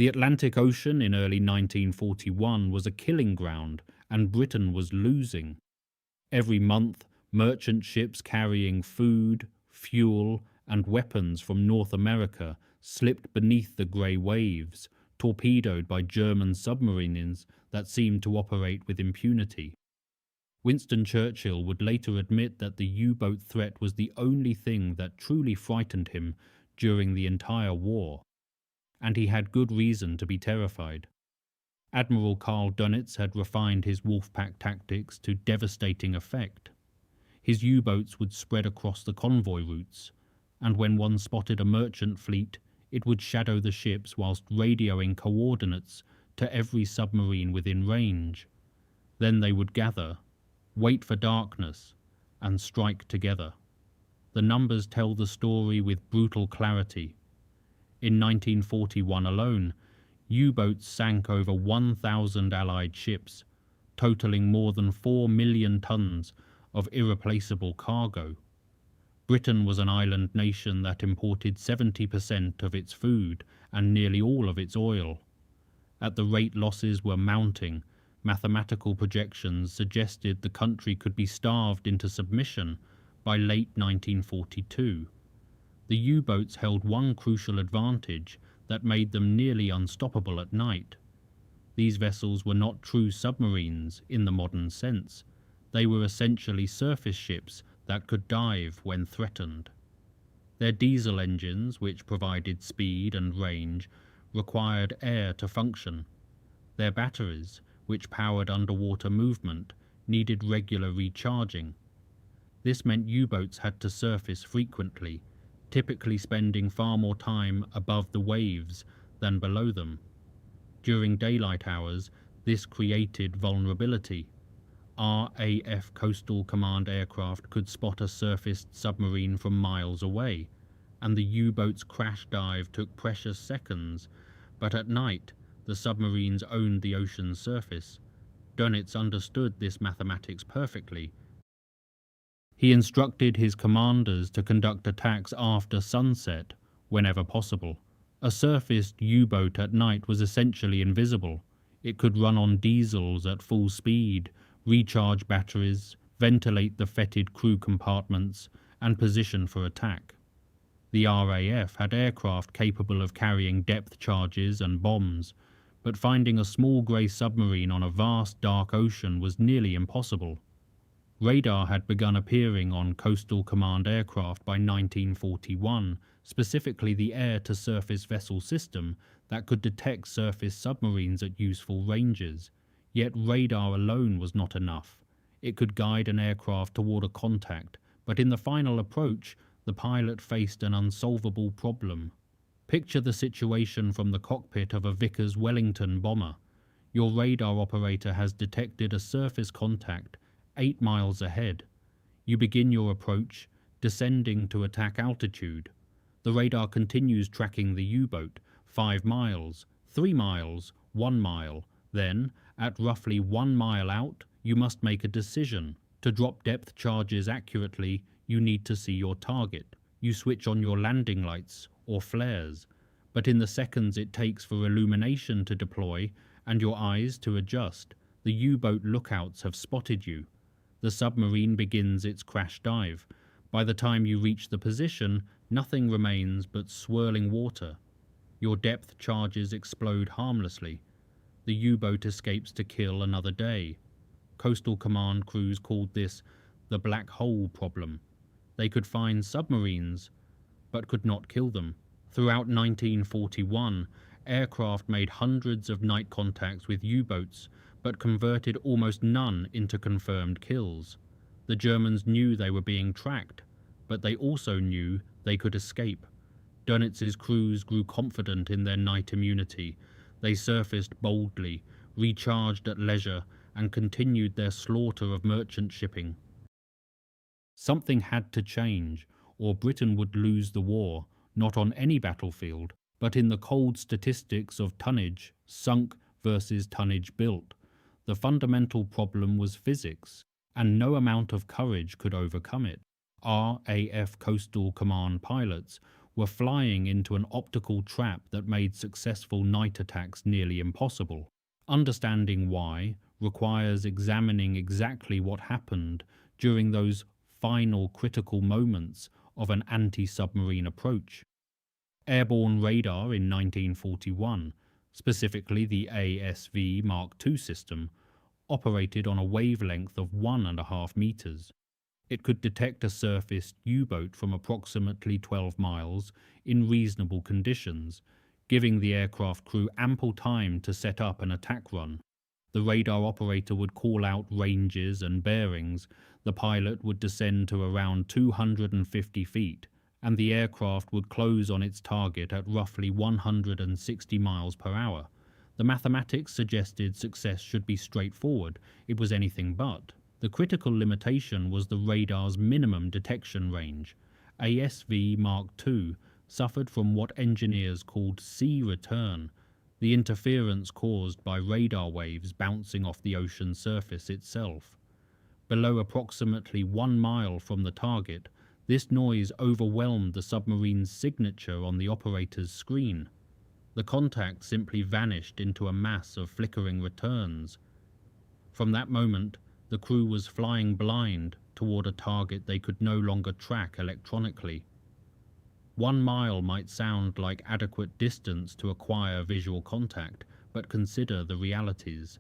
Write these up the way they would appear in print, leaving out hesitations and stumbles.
The Atlantic Ocean in early 1941 was a killing ground, and Britain was losing. Every month, merchant ships carrying food, fuel, and weapons from North America slipped beneath the grey waves, torpedoed by German submarines that seemed to operate with impunity. Winston Churchill would later admit that the U-boat threat was the only thing that truly frightened him during the entire war, and he had good reason to be terrified. Admiral Karl Dönitz had refined his Wolfpack tactics to devastating effect. His U-boats would spread across the convoy routes, and when one spotted a merchant fleet, it would shadow the ships whilst radioing coordinates to every submarine within range. Then they would gather, wait for darkness, and strike together. The numbers tell the story with brutal clarity. In 1941 alone, U-boats sank over 1,000 Allied ships, totaling more than 4 million tons of irreplaceable cargo. Britain was an island nation that imported 70% of its food and nearly all of its oil. At the rate losses were mounting, mathematical projections suggested the country could be starved into submission by late 1942. The U-boats held one crucial advantage that made them nearly unstoppable at night. These vessels were not true submarines in the modern sense. They were essentially surface ships that could dive when threatened. Their diesel engines, which provided speed and range, required air to function. Their batteries, which powered underwater movement, needed regular recharging. This meant U-boats had to surface frequently, typically spending far more time above the waves than below them. During daylight hours, this created vulnerability. RAF Coastal Command aircraft could spot a surfaced submarine from miles away, and the U-boat's crash dive took precious seconds, but at night, the submarines owned the ocean's surface. Dönitz understood this mathematics perfectly. He instructed his commanders to conduct attacks after sunset, whenever possible. A surfaced U-boat at night was essentially invisible. It could run on diesels at full speed, recharge batteries, ventilate the fetid crew compartments, and position for attack. The RAF had aircraft capable of carrying depth charges and bombs, but finding a small grey submarine on a vast dark ocean was nearly impossible. Radar had begun appearing on Coastal Command aircraft by 1941, specifically the air-to-surface vessel system that could detect surface submarines at useful ranges. Yet radar alone was not enough. It could guide an aircraft toward a contact, but in the final approach, the pilot faced an unsolvable problem. Picture the situation from the cockpit of a Vickers Wellington bomber. Your radar operator has detected a surface contact 8 miles ahead. You begin your approach, descending to attack altitude. The radar continues tracking the U-boat, 5 miles, 3 miles, 1 mile. Then, at roughly 1 mile out, you must make a decision. To drop depth charges accurately, you need to see your target. You switch on your landing lights or flares, but in the seconds it takes for illumination to deploy and your eyes to adjust, the U-boat lookouts have spotted you. The submarine begins its crash dive. By the time you reach the position, nothing remains but swirling water. Your depth charges explode harmlessly. The U-boat escapes to kill another day. Coastal Command crews called this the black hole problem. They could find submarines, but could not kill them. Throughout 1941, aircraft made hundreds of night contacts with U-boats, but converted almost none into confirmed kills. The Germans knew they were being tracked, but they also knew they could escape. Dönitz's crews grew confident in their night immunity. They surfaced boldly, recharged at leisure, and continued their slaughter of merchant shipping. Something had to change, or Britain would lose the war, not on any battlefield, but in the cold statistics of tonnage sunk versus tonnage built. The fundamental problem was physics, and no amount of courage could overcome it. RAF Coastal Command pilots were flying into an optical trap that made successful night attacks nearly impossible. Understanding why requires examining exactly what happened during those final critical moments of an anti-submarine approach. Airborne radar in 1941, specifically the ASV Mark II system, operated on a wavelength of 1.5 meters. It could detect a surfaced U-boat from approximately 12 miles in reasonable conditions, giving the aircraft crew ample time to set up an attack run. The radar operator would call out ranges and bearings, the pilot would descend to around 250 feet, and the aircraft would close on its target at roughly 160 miles per hour. The mathematics suggested success should be straightforward. It was anything but. The critical limitation was the radar's minimum detection range. ASV Mark II suffered from what engineers called sea return, the interference caused by radar waves bouncing off the ocean surface itself. Below approximately 1 mile from the target, this noise overwhelmed the submarine's signature on the operator's screen. The contact simply vanished into a mass of flickering returns. From that moment, the crew was flying blind toward a target they could no longer track electronically. 1 mile might sound like adequate distance to acquire visual contact, but consider the realities.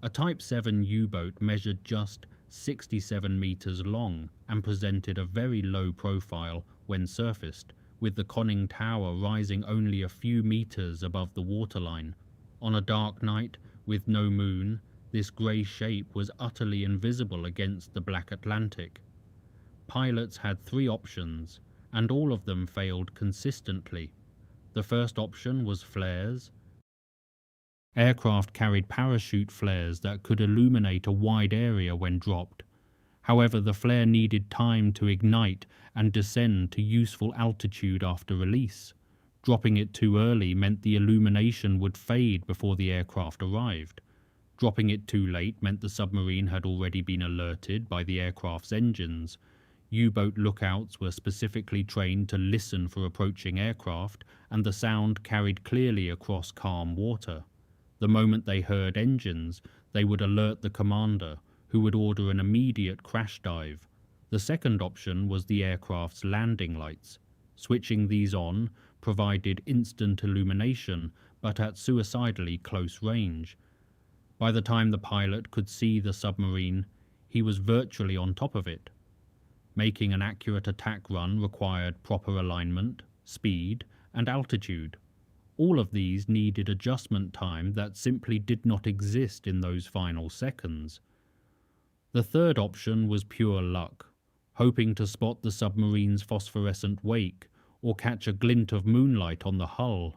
A Type 7 U-boat measured just 67 meters long and presented a very low profile when surfaced, with the conning tower rising only a few meters above the waterline. On a dark night, with no moon, this grey shape was utterly invisible against the black Atlantic. Pilots had 3 options, and all of them failed consistently. The first option was flares. Aircraft carried parachute flares that could illuminate a wide area when dropped. However, the flare needed time to ignite and descend to useful altitude after release. Dropping it too early meant the illumination would fade before the aircraft arrived. Dropping it too late meant the submarine had already been alerted by the aircraft's engines. U-boat lookouts were specifically trained to listen for approaching aircraft, and the sound carried clearly across calm water. The moment they heard engines, they would alert the commander, who would order an immediate crash dive. The second option was the aircraft's landing lights. Switching these on provided instant illumination, but at suicidally close range. By the time the pilot could see the submarine, he was virtually on top of it. Making an accurate attack run required proper alignment, speed, and altitude. All of these needed adjustment time that simply did not exist in those final seconds. The third option was pure luck, hoping to spot the submarine's phosphorescent wake or catch a glint of moonlight on the hull.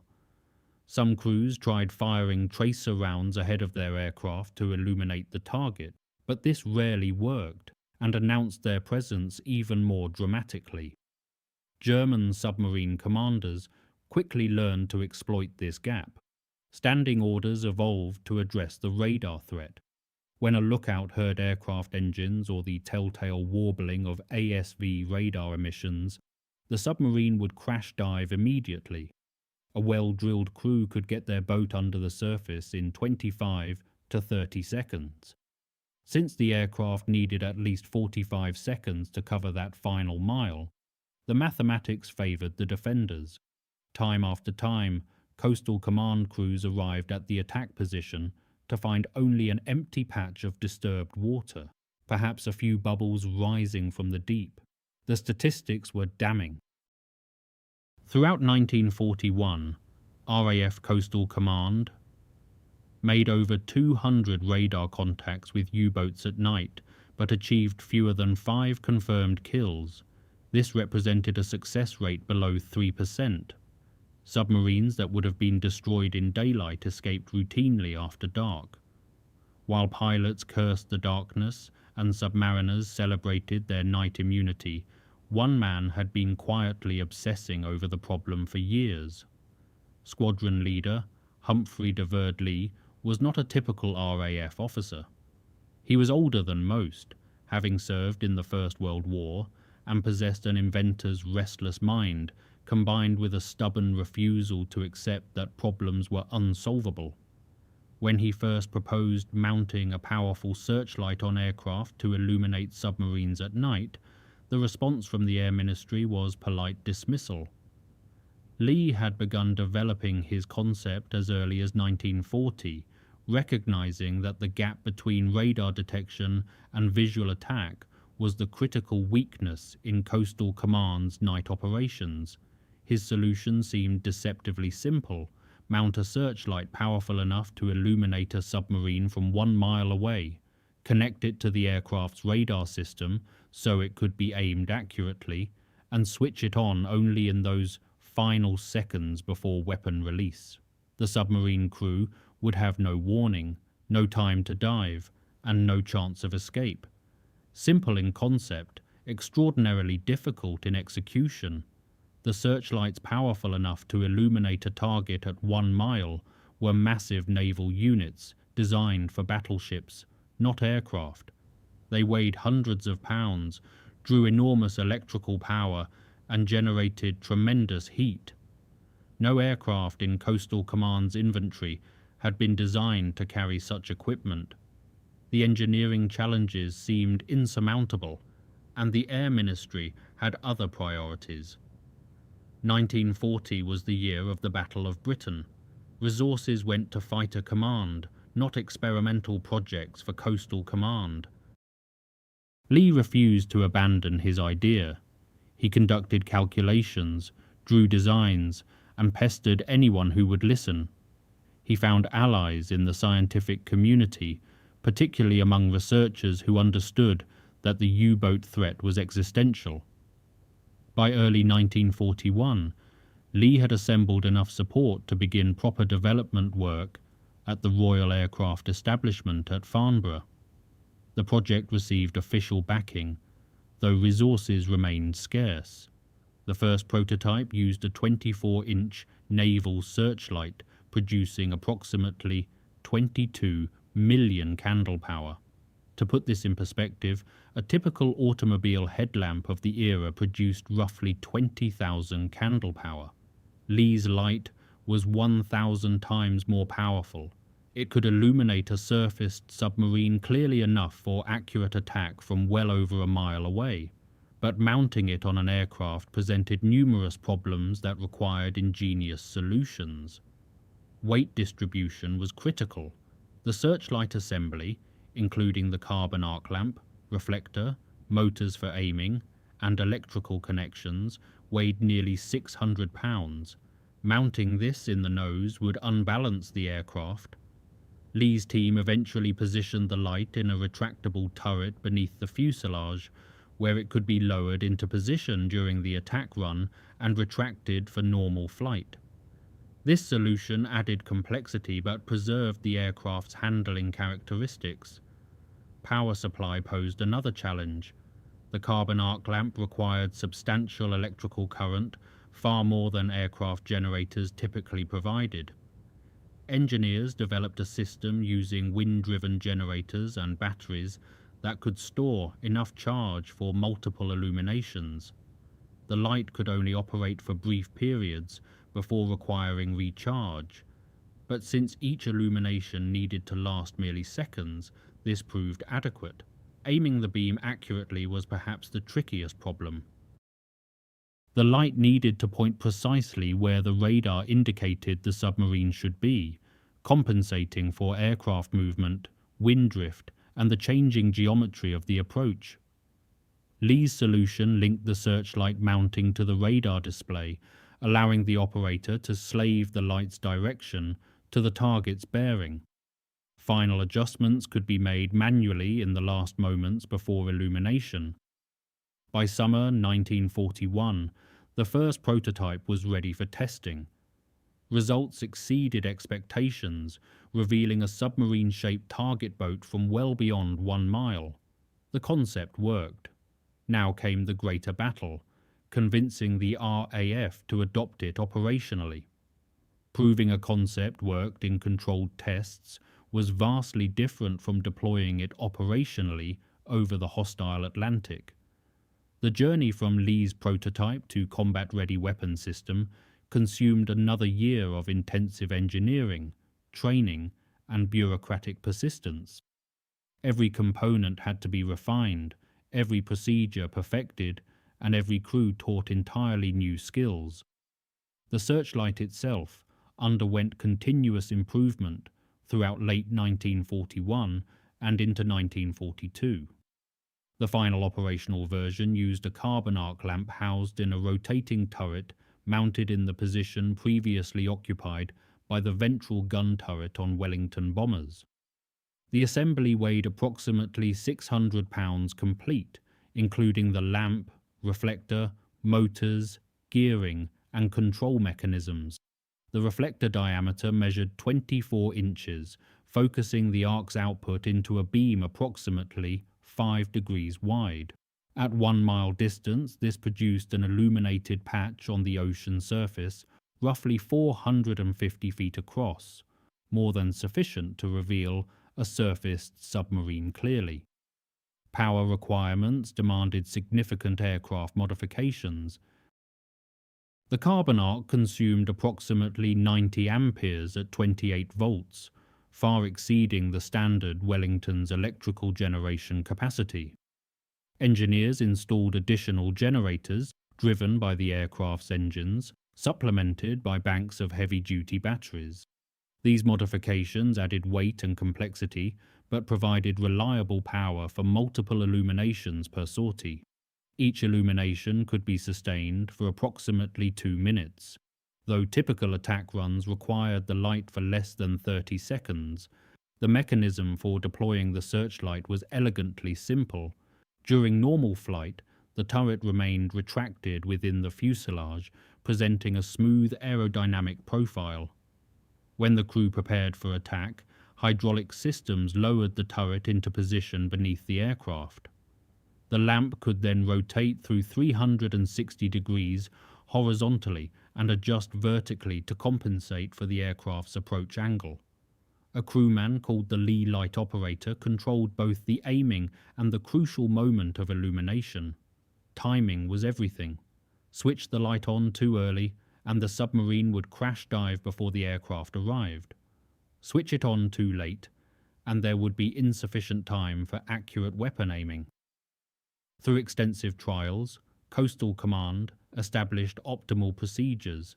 Some crews tried firing tracer rounds ahead of their aircraft to illuminate the target, but this rarely worked and announced their presence even more dramatically. German submarine commanders quickly learned to exploit this gap. Standing orders evolved to address the radar threat. When a lookout heard aircraft engines or the telltale warbling of ASV radar emissions, the submarine would crash dive immediately. A well-drilled crew could get their boat under the surface in 25 to 30 seconds. Since the aircraft needed at least 45 seconds to cover that final mile, the mathematics favored the defenders. Time after time, Coastal Command crews arrived at the attack position to find only an empty patch of disturbed water, perhaps a few bubbles rising from the deep. The statistics were damning. Throughout 1941, RAF Coastal Command made over 200 radar contacts with U-boats at night, but achieved fewer than 5 confirmed kills. This represented a success rate below 3%. Submarines that would have been destroyed in daylight escaped routinely after dark. While pilots cursed the darkness and submariners celebrated their night immunity, one man had been quietly obsessing over the problem for years. Squadron leader Humphrey Leigh was not a typical RAF officer. He was older than most, having served in the First World War, and possessed an inventor's restless mind, combined with a stubborn refusal to accept that problems were unsolvable. When he first proposed mounting a powerful searchlight on aircraft to illuminate submarines at night, the response from the Air Ministry was polite dismissal. Leigh had begun developing his concept as early as 1940, recognizing that the gap between radar detection and visual attack was the critical weakness in Coastal Command's night operations. His solution seemed deceptively simple: mount a searchlight powerful enough to illuminate a submarine from 1 mile away, connect it to the aircraft's radar system so it could be aimed accurately, and switch it on only in those final seconds before weapon release. The submarine crew would have no warning, no time to dive, and no chance of escape. Simple in concept, extraordinarily difficult in execution. The searchlights powerful enough to illuminate a target at 1 mile were massive naval units designed for battleships, not aircraft. They weighed hundreds of pounds, drew enormous electrical power, and generated tremendous heat. No aircraft in Coastal Command's inventory had been designed to carry such equipment. The engineering challenges seemed insurmountable, and the Air Ministry had other priorities. 1940 was the year of the Battle of Britain. Resources went to fighter command, not experimental projects for Coastal Command. Leigh refused to abandon his idea. He conducted calculations, drew designs, and pestered anyone who would listen. He found allies in the scientific community, particularly among researchers who understood that the U-boat threat was existential. By early 1941, Leigh had assembled enough support to begin proper development work at the Royal Aircraft Establishment at Farnborough. The project received official backing, though resources remained scarce. The first prototype used a 24-inch naval searchlight producing approximately 22 million candlepower. To put this in perspective, a typical automobile headlamp of the era produced roughly 20,000 candlepower. Leigh's light was 1,000 times more powerful. It could illuminate a surfaced submarine clearly enough for accurate attack from well over a mile away. But mounting it on an aircraft presented numerous problems that required ingenious solutions. Weight distribution was critical. The searchlight assembly, including the carbon arc lamp, reflector, motors for aiming, and electrical connections, weighed nearly 600 pounds. Mounting this in the nose would unbalance the aircraft. Leigh's team eventually positioned the light in a retractable turret beneath the fuselage, where it could be lowered into position during the attack run and retracted for normal flight. This solution added complexity but preserved the aircraft's handling characteristics. Power supply posed another challenge. The carbon arc lamp required substantial electrical current, far more than aircraft generators typically provided. Engineers developed a system using wind-driven generators and batteries that could store enough charge for multiple illuminations. The light could only operate for brief periods before requiring recharge, but since each illumination needed to last merely seconds, this proved adequate. Aiming the beam accurately was perhaps the trickiest problem. The light needed to point precisely where the radar indicated the submarine should be, compensating for aircraft movement, wind drift, and the changing geometry of the approach. Leigh's solution linked the searchlight mounting to the radar display, allowing the operator to slave the light's direction to the target's bearing. Final adjustments could be made manually in the last moments before illumination. By summer 1941, the first prototype was ready for testing. Results exceeded expectations, revealing a submarine-shaped target boat from well beyond 1 mile. The concept worked. Now came the greater battle, convincing the RAF to adopt it operationally. Proving a concept worked in controlled tests was vastly different from deploying it operationally over the hostile Atlantic. The journey from Leigh's prototype to combat-ready weapon system consumed another year of intensive engineering, training, and bureaucratic persistence. Every component had to be refined, every procedure perfected, and every crew taught entirely new skills. The searchlight itself underwent continuous improvement throughout late 1941 and into 1942. The final operational version used a carbon arc lamp housed in a rotating turret mounted in the position previously occupied by the ventral gun turret on Wellington bombers. The assembly weighed approximately 600 pounds complete, including the lamp, reflector, motors, gearing, and control mechanisms. The reflector diameter measured 24 inches, focusing the arc's output into a beam approximately 5 degrees wide. At 1 mile distance, this produced an illuminated patch on the ocean surface, roughly 450 feet across, more than sufficient to reveal a surfaced submarine clearly. Power requirements demanded significant aircraft modifications. The carbon arc consumed approximately 90 amperes at 28 volts, far exceeding the standard Wellington's electrical generation capacity. Engineers installed additional generators, driven by the aircraft's engines, supplemented by banks of heavy-duty batteries. These modifications added weight and complexity, but provided reliable power for multiple illuminations per sortie. Each illumination could be sustained for approximately 2 minutes. Though typical attack runs required the light for less than 30 seconds, the mechanism for deploying the searchlight was elegantly simple. During normal flight, the turret remained retracted within the fuselage, presenting a smooth aerodynamic profile. When the crew prepared for attack, hydraulic systems lowered the turret into position beneath the aircraft. The lamp could then rotate through 360 degrees horizontally and adjust vertically to compensate for the aircraft's approach angle. A crewman called the Leigh Light operator controlled both the aiming and the crucial moment of illumination. Timing was everything. Switch the light on too early, and the submarine would crash dive before the aircraft arrived. Switch it on too late, and there would be insufficient time for accurate weapon aiming. Through extensive trials, Coastal Command established optimal procedures.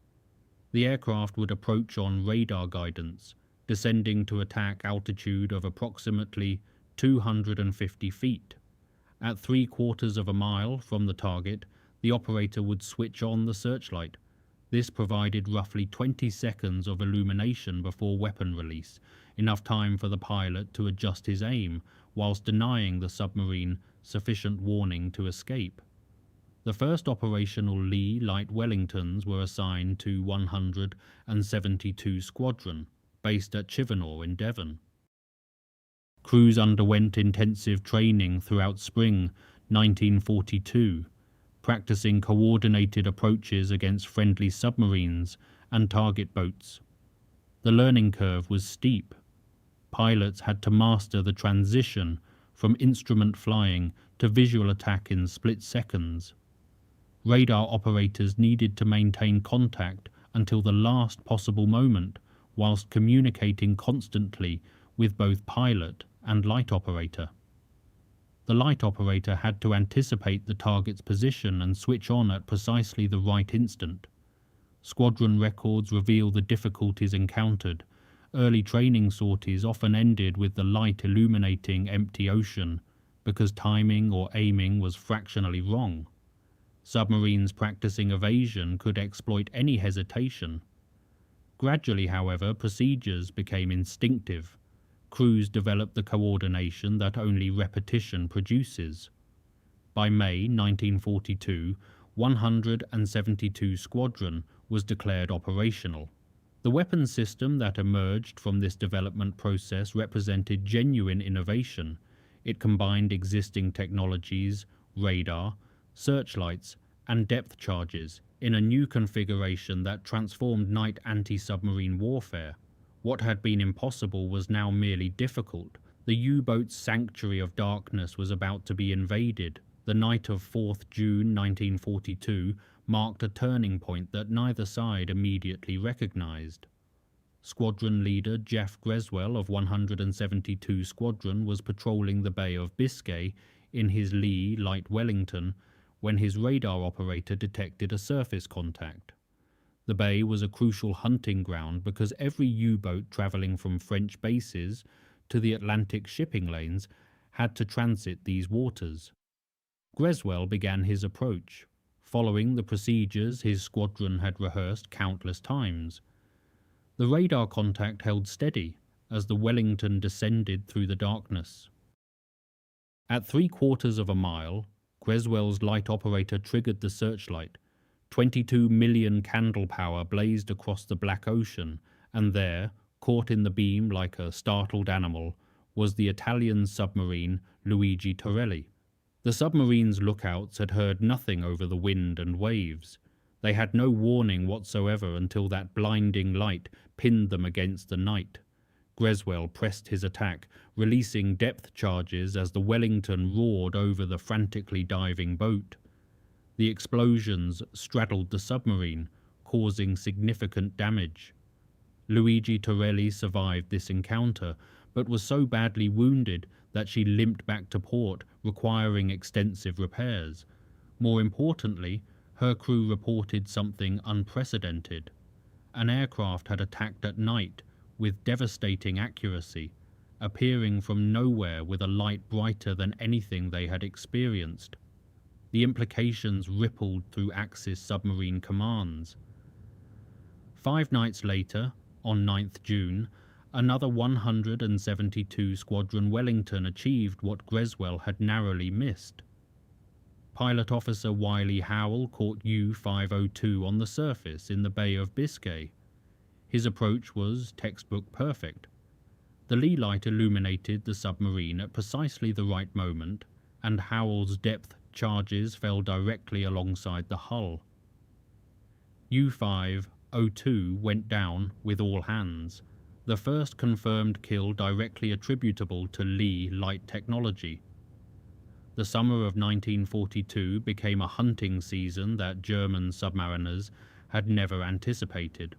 The aircraft would approach on radar guidance, descending to attack altitude of approximately 250 feet. At 3/4 of a mile from the target, the operator would switch on the searchlight. This provided roughly 20 seconds of illumination before weapon release, enough time for the pilot to adjust his aim, whilst denying the submarine sufficient warning to escape. The first operational Leigh Light Wellingtons were assigned to 172 Squadron, based at Chivenor in Devon. Crews underwent intensive training throughout spring 1942, practicing coordinated approaches against friendly submarines and target boats. The learning curve was steep. Pilots had to master the transition from instrument flying to visual attack in split seconds. Radar operators needed to maintain contact until the last possible moment, whilst communicating constantly with both pilot and light operator. The light operator had to anticipate the target's position and switch on at precisely the right instant. Squadron records reveal the difficulties encountered. Early training sorties often ended with the light illuminating empty ocean because timing or aiming was fractionally wrong. Submarines practicing evasion could exploit any hesitation. Gradually, however, procedures became instinctive. Crews developed the coordination that only repetition produces. By May 1942, 172 Squadron was declared operational. The weapon system that emerged from this development process represented genuine innovation. It combined existing technologies, radar, searchlights, and depth charges in a new configuration that transformed night anti-submarine warfare. What had been impossible was now merely difficult. The U-boat's sanctuary of darkness was about to be invaded. The night of 4th June 1942 marked a turning point that neither side immediately recognized. Squadron leader Jeff Greswell of 172 Squadron was patrolling the Bay of Biscay in his Leigh Light Wellington when his radar operator detected a surface contact. The bay was a crucial hunting ground because every U-boat traveling from French bases to the Atlantic shipping lanes had to transit these waters. Greswell began his approach, following the procedures his squadron had rehearsed countless times. The radar contact held steady as the Wellington descended through the darkness. At 3/4 of a mile, Greswell's light operator triggered the searchlight. 22 million candlepower blazed across the black ocean, and there, caught in the beam like a startled animal, was the Italian submarine Luigi Torelli. The submarine's lookouts had heard nothing over the wind and waves. They had no warning whatsoever until that blinding light pinned them against the night. Greswell pressed his attack, releasing depth charges as the Wellington roared over the frantically diving boat. The explosions straddled the submarine, causing significant damage. Luigi Torelli survived this encounter, but was so badly wounded that she limped back to port, requiring extensive repairs. More importantly, her crew reported something unprecedented. An aircraft had attacked at night with devastating accuracy, appearing from nowhere with a light brighter than anything they had experienced. The implications rippled through Axis submarine commands. 5 nights later, on 9th June, another 172 Squadron Wellington achieved what Greswell had narrowly missed. Pilot Officer Wiley Howell caught U-502 on the surface in the Bay of Biscay. His approach was textbook perfect. The Leigh Light illuminated the submarine at precisely the right moment, and Howell's depth charges fell directly alongside the hull. U-502 went down with all hands, the first confirmed kill directly attributable to Leigh Light technology. The summer of 1942 became a hunting season that German submariners had never anticipated.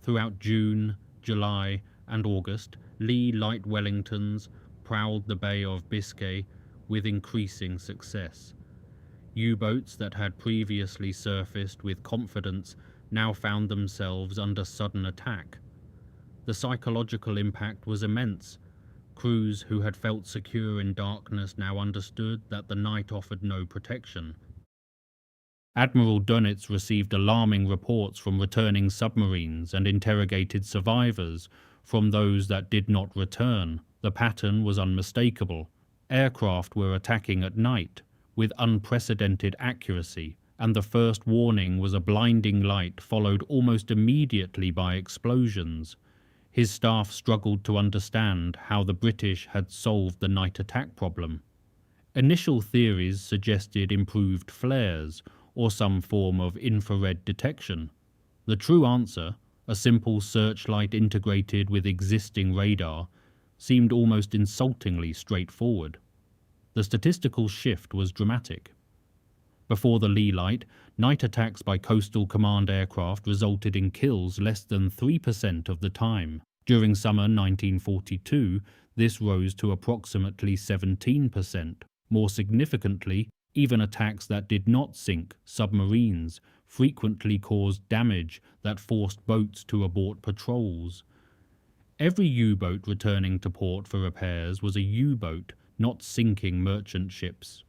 Throughout June, July, and August, Leigh Light Wellingtons prowled the Bay of Biscay with increasing success. U-boats that had previously surfaced with confidence now found themselves under sudden attack. The psychological impact was immense. Crews who had felt secure in darkness now understood that the night offered no protection. Admiral Dönitz received alarming reports from returning submarines and interrogated survivors from those that did not return. The pattern was unmistakable. Aircraft were attacking at night with unprecedented accuracy, and the first warning was a blinding light followed almost immediately by explosions. His staff struggled to understand how the British had solved the night attack problem. Initial theories suggested improved flares or some form of infrared detection. The true answer, a simple searchlight integrated with existing radar, seemed almost insultingly straightforward. The statistical shift was dramatic. Before the Leigh Light, night attacks by Coastal Command aircraft resulted in kills less than 3% of the time. During summer 1942, this rose to approximately 17%. More significantly, even attacks that did not sink submarines frequently caused damage that forced boats to abort patrols. Every U-boat returning to port for repairs was a U-boat, not sinking merchant ships.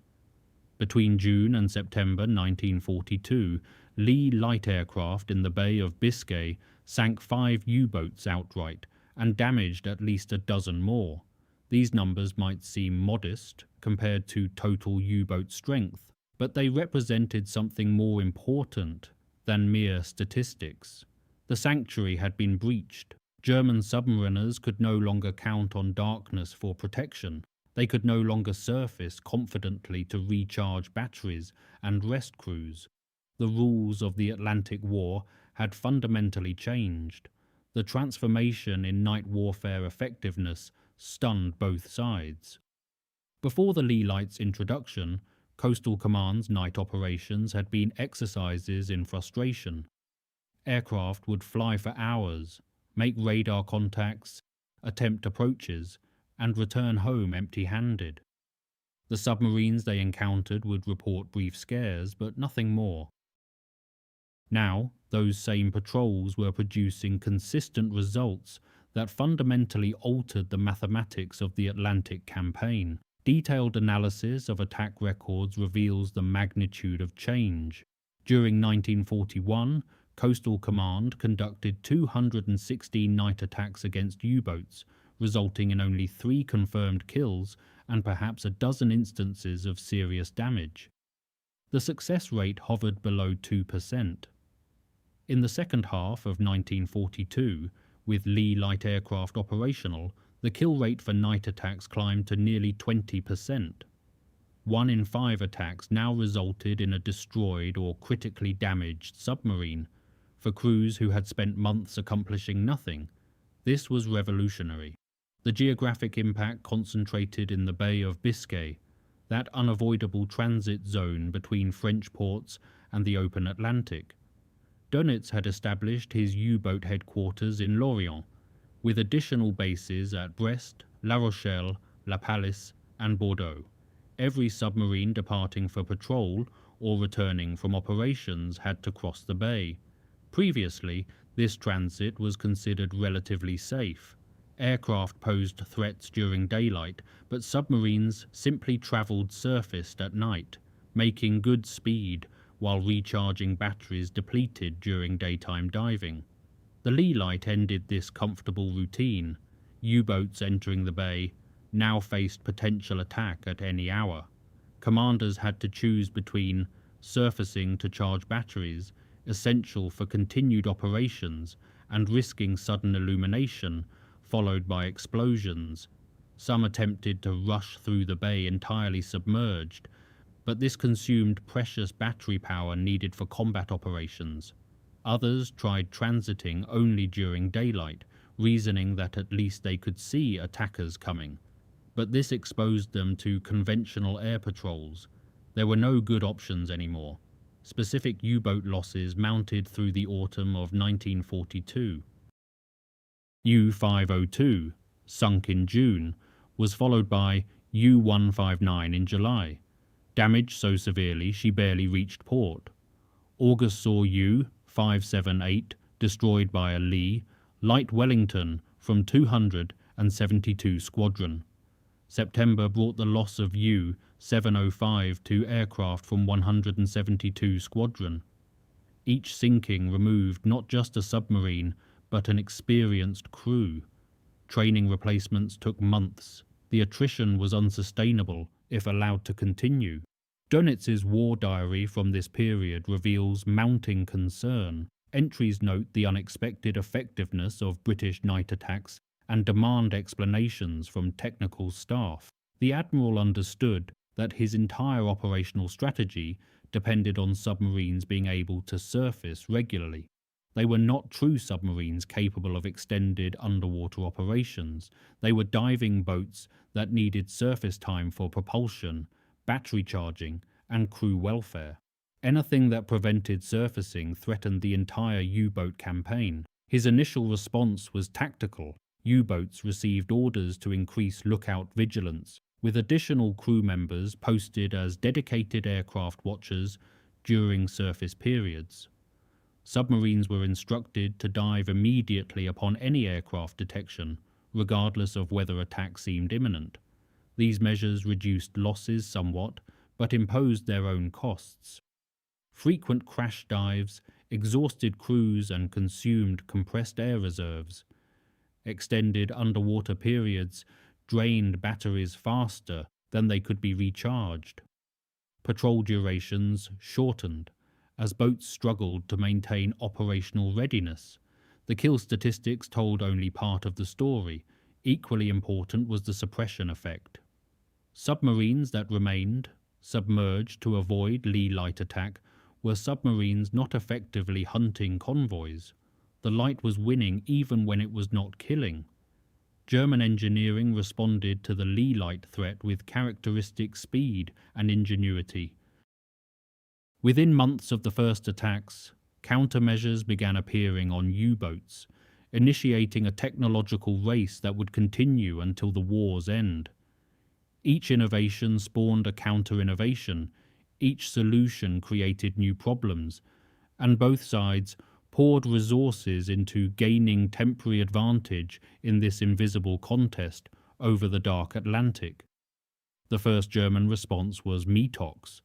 Between June and September 1942, Leigh Light aircraft in the Bay of Biscay sank 5 U-boats outright and damaged at least a dozen more. These numbers might seem modest compared to total U-boat strength, but they represented something more important than mere statistics. The sanctuary had been breached. German submariners could no longer count on darkness for protection. They could no longer surface confidently to recharge batteries and rest crews. The rules of the Atlantic War had fundamentally changed. The transformation in night warfare effectiveness stunned both sides. Before the Leigh Light's introduction, Coastal Command's night operations had been exercises in frustration. Aircraft would fly for hours, make radar contacts, attempt approaches, and return home empty-handed. The submarines they encountered would report brief scares, but nothing more. Now, those same patrols were producing consistent results that fundamentally altered the mathematics of the Atlantic campaign. Detailed analysis of attack records reveals the magnitude of change. During 1941, Coastal Command conducted 216 night attacks against U-boats, resulting in only 3 confirmed kills and perhaps a dozen instances of serious damage. The success rate hovered below 2%. In the second half of 1942, with Leigh Light aircraft operational, the kill rate for night attacks climbed to nearly 20%. 1 in 5 attacks now resulted in a destroyed or critically damaged submarine. For crews who had spent months accomplishing nothing, this was revolutionary. The geographic impact concentrated in the Bay of Biscay, that unavoidable transit zone between French ports and the open Atlantic. Dönitz had established his U-boat headquarters in Lorient, with additional bases at Brest, La Rochelle, La Pallice, and Bordeaux. Every submarine departing for patrol or returning from operations had to cross the bay. Previously, this transit was considered relatively safe. Aircraft posed threats during daylight, but submarines simply travelled surfaced at night, making good speed while recharging batteries depleted during daytime diving. The Leigh Light ended this comfortable routine. U-boats entering the bay now faced potential attack at any hour. Commanders had to choose between surfacing to charge batteries, essential for continued operations, and risking sudden illumination, followed by explosions. Some attempted to rush through the bay entirely submerged, but this consumed precious battery power needed for combat operations. Others tried transiting only during daylight, reasoning that at least they could see attackers coming. But this exposed them to conventional air patrols. There were no good options anymore. Specific U-boat losses mounted through the autumn of 1942. U-502, sunk in June, was followed by U-159 in July. Damaged so severely she barely reached port. August saw U-578 destroyed by a Leigh Light Wellington from 272 Squadron. September brought the loss of U-705 to aircraft from 172 Squadron. Each sinking removed not just a submarine, but an experienced crew. Training replacements took months. The attrition was unsustainable if allowed to continue. Dönitz's war diary from this period reveals mounting concern. Entries note the unexpected effectiveness of British night attacks and demand explanations from technical staff. The Admiral understood that his entire operational strategy depended on submarines being able to surface regularly. They were not true submarines capable of extended underwater operations. They were diving boats that needed surface time for propulsion, battery charging, and crew welfare. Anything that prevented surfacing threatened the entire U-boat campaign. His initial response was tactical. U-boats received orders to increase lookout vigilance, with additional crew members posted as dedicated aircraft watchers during surface periods. Submarines were instructed to dive immediately upon any aircraft detection, regardless of whether attack seemed imminent. These measures reduced losses somewhat, but imposed their own costs. Frequent crash dives exhausted crews and consumed compressed air reserves. Extended underwater periods drained batteries faster than they could be recharged. Patrol durations shortened as boats struggled to maintain operational readiness. The kill statistics told only part of the story. Equally important was the suppression effect. Submarines that remained submerged to avoid Leigh Light attack were submarines not effectively hunting convoys. The Light was winning even when it was not killing. German engineering responded to the Leigh Light threat with characteristic speed and ingenuity. Within months of the first attacks, countermeasures began appearing on U-boats, initiating a technological race that would continue until the war's end. Each innovation spawned a counter-innovation, each solution created new problems, and both sides poured resources into gaining temporary advantage in this invisible contest over the dark Atlantic. The first German response was METOX,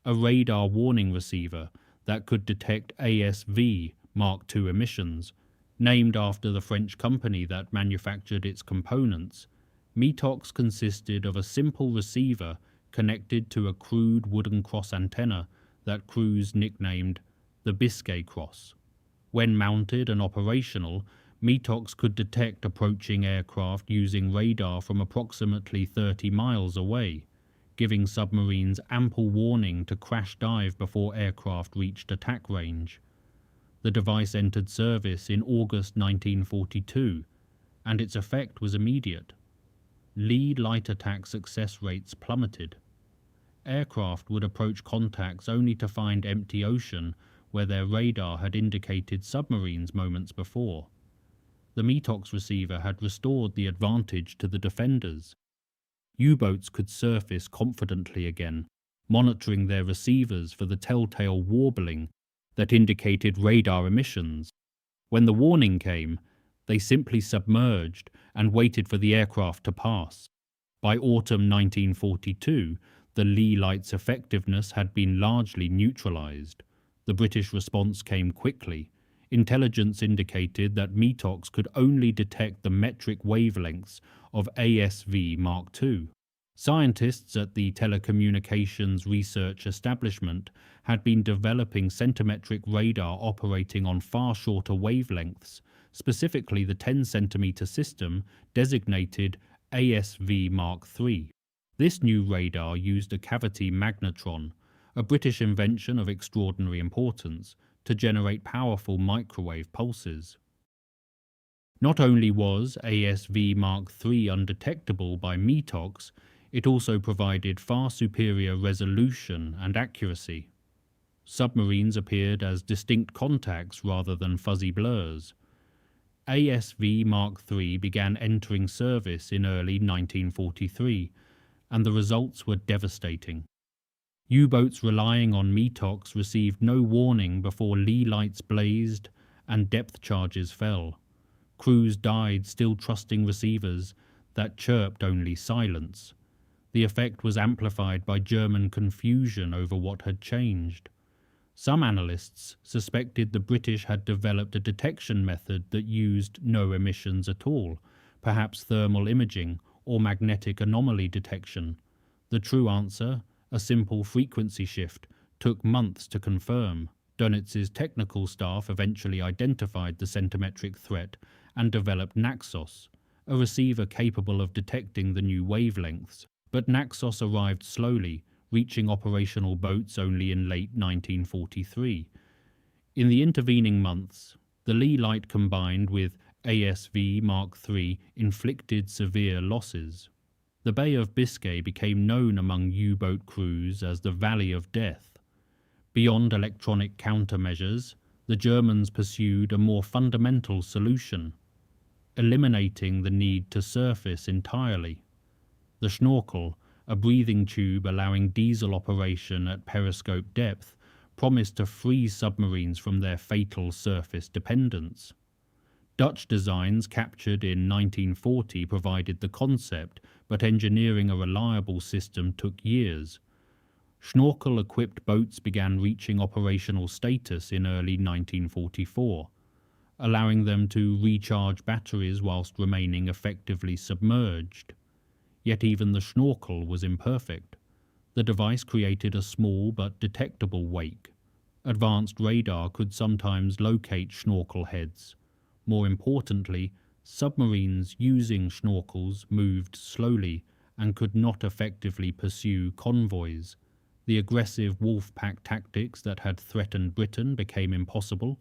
a radar warning receiver that could detect ASV Mark II emissions. Named after the French company that manufactured its components, METOX consisted of a simple receiver connected to a crude wooden cross antenna that crews nicknamed the Biscay Cross. When mounted and operational, METOX could detect approaching aircraft using radar from approximately 30 miles away, giving submarines ample warning to crash dive before aircraft reached attack range. The device entered service in August 1942, and its effect was immediate. Leigh Light attack success rates plummeted. Aircraft would approach contacts only to find empty ocean where their radar had indicated submarines moments before. The METOX receiver had restored the advantage to the defenders. U-boats could surface confidently again, monitoring their receivers for the telltale warbling that indicated radar emissions. When the warning came, they simply submerged and waited for the aircraft to pass. By autumn 1942, the Leigh Light's effectiveness had been largely neutralized. The British response came quickly. Intelligence indicated that METOX could only detect the metric wavelengths of ASV Mark II. Scientists at the Telecommunications Research Establishment had been developing centimetric radar operating on far shorter wavelengths, specifically the 10-centimeter system designated ASV Mark III. This new radar used a cavity magnetron, a British invention of extraordinary importance, to generate powerful microwave pulses. Not only was ASV Mark III undetectable by METOX, it also provided far superior resolution and accuracy. Submarines appeared as distinct contacts rather than fuzzy blurs. ASV Mark III began entering service in early 1943, and the results were devastating. U-boats relying on METOX received no warning before Leigh Lights blazed and depth charges fell. Crews died still trusting receivers that chirped only silence. The effect was amplified by German confusion over what had changed. Some analysts suspected the British had developed a detection method that used no emissions at all, perhaps thermal imaging or magnetic anomaly detection. The true answer, a simple frequency shift, took months to confirm. Dönitz's technical staff eventually identified the centimetric threat and developed Naxos, a receiver capable of detecting the new wavelengths. But Naxos arrived slowly, reaching operational boats only in late 1943. In the intervening months, the Leigh Light combined with ASV Mark III inflicted severe losses. The Bay of Biscay became known among U-boat crews as the Valley of Death. Beyond electronic countermeasures, the Germans pursued a more fundamental solution, eliminating the need to surface entirely. The snorkel, a breathing tube allowing diesel operation at periscope depth, promised to free submarines from their fatal surface dependence. Dutch designs captured in 1940 provided the concept, but engineering a reliable system took years. Snorkel-equipped boats began reaching operational status in early 1944, allowing them to recharge batteries whilst remaining effectively submerged. Yet even the snorkel was imperfect. The device created a small but detectable wake. Advanced radar could sometimes locate snorkel heads. More importantly, submarines using snorkels moved slowly and could not effectively pursue convoys. The aggressive wolf pack tactics that had threatened Britain became impossible.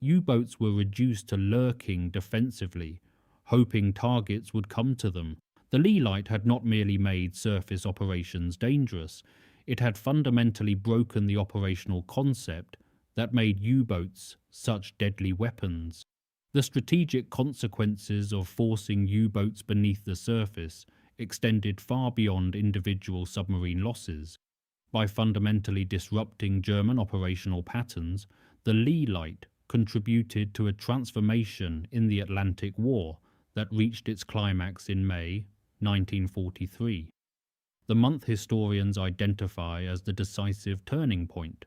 U-boats were reduced to lurking defensively, hoping targets would come to them. The Leigh Light had not merely made surface operations dangerous, it had fundamentally broken the operational concept that made U-boats such deadly weapons. The strategic consequences of forcing U-boats beneath the surface extended far beyond individual submarine losses. By fundamentally disrupting German operational patterns, the Leigh Light contributed to a transformation in the Atlantic War that reached its climax in May 1943. The month historians identify as the decisive turning point.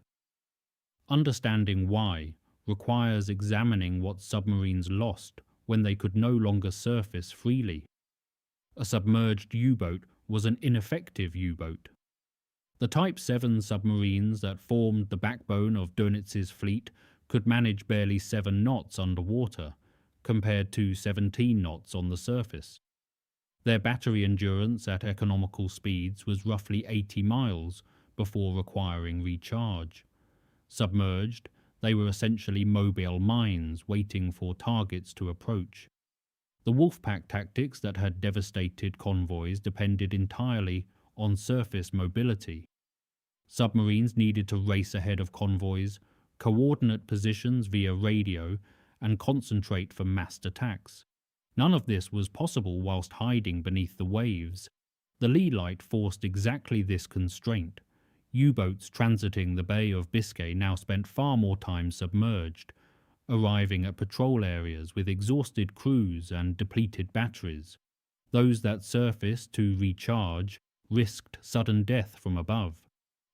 Understanding why requires examining what submarines lost when they could no longer surface freely. A submerged U-boat was an ineffective U-boat. The Type 7 submarines that formed the backbone of Dönitz's fleet could manage barely 7 knots underwater, compared to 17 knots on the surface. Their battery endurance at economical speeds was roughly 80 miles before requiring recharge. Submerged, they were essentially mobile mines waiting for targets to approach. The wolfpack tactics that had devastated convoys depended entirely on surface mobility. Submarines needed to race ahead of convoys, coordinate positions via radio, and concentrate for massed attacks. None of this was possible whilst hiding beneath the waves. The Leigh Light forced exactly this constraint. U-boats transiting the Bay of Biscay now spent far more time submerged, arriving at patrol areas with exhausted crews and depleted batteries. Those that surfaced to recharge risked sudden death from above.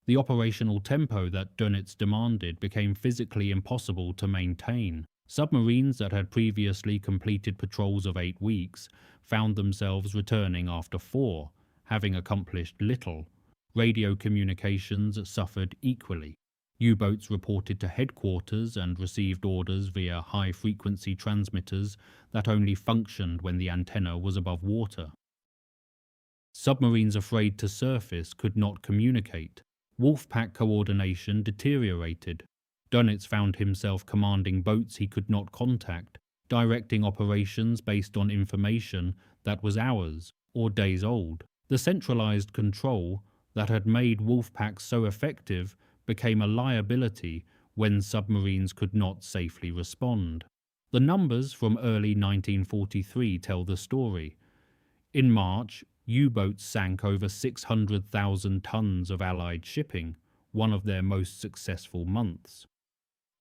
The operational tempo that Dönitz demanded became physically impossible to maintain. Submarines that had previously completed patrols of 8 weeks found themselves returning after 4, having accomplished little. Radio communications suffered equally. U-boats reported to headquarters and received orders via high-frequency transmitters that only functioned when the antenna was above water. Submarines afraid to surface could not communicate. Wolfpack coordination deteriorated. Dönitz found himself commanding boats he could not contact, directing operations based on information that was hours or days old. The centralized control that had made Wolfpack so effective became a liability when submarines could not safely respond. The numbers from early 1943 tell the story. In March, U-boats sank over 600,000 tons of Allied shipping, one of their most successful months.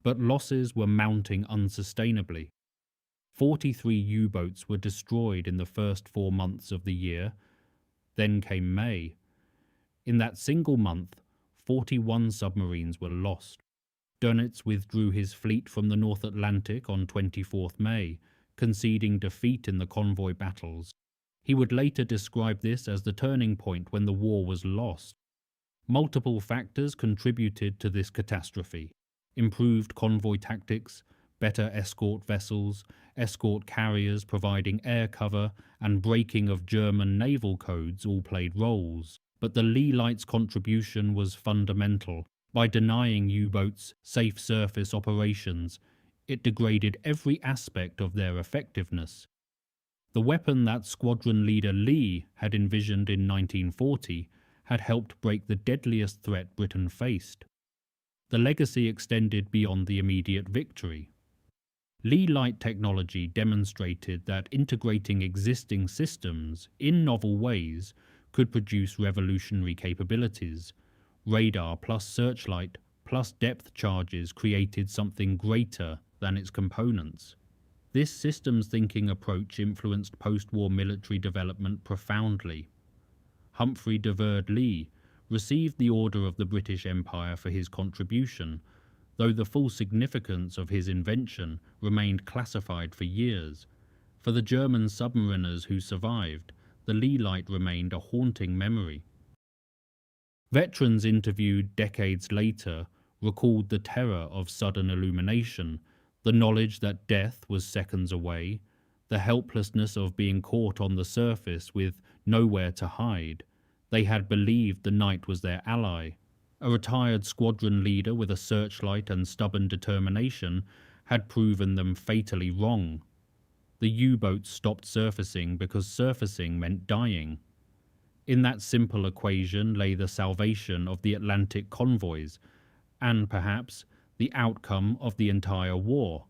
But losses were mounting unsustainably. 43 U-boats were destroyed in the first 4 months of the year. Then came May. In that single month, 41 submarines were lost. Dönitz withdrew his fleet from the North Atlantic on 24th May, conceding defeat in the convoy battles. He would later describe this as the turning point when the war was lost. Multiple factors contributed to this catastrophe. Improved convoy tactics, better escort vessels, escort carriers providing air cover, and breaking of German naval codes all played roles. But the Leigh Light's contribution was fundamental. By denying U-boats safe surface operations, it degraded every aspect of their effectiveness. The weapon that squadron leader Leigh had envisioned in 1940 had helped break the deadliest threat Britain faced. The legacy extended beyond the immediate victory. Leigh Light technology demonstrated that integrating existing systems in novel ways could produce revolutionary capabilities. Radar plus searchlight plus depth charges created something greater than its components. This systems thinking approach influenced post-war military development profoundly. Humphrey de Verde-Lee received the Order of the British Empire for his contribution, though the full significance of his invention remained classified for years. For the German submariners who survived, the Leigh Light remained a haunting memory. Veterans interviewed decades later recalled the terror of sudden illumination, the knowledge that death was seconds away, the helplessness of being caught on the surface with nowhere to hide. They had believed the night was their ally. A retired squadron leader with a searchlight and stubborn determination had proven them fatally wrong. the U-boats stopped surfacing because surfacing meant dying. In that simple equation lay the salvation of the Atlantic convoys, and perhaps the outcome of the entire war.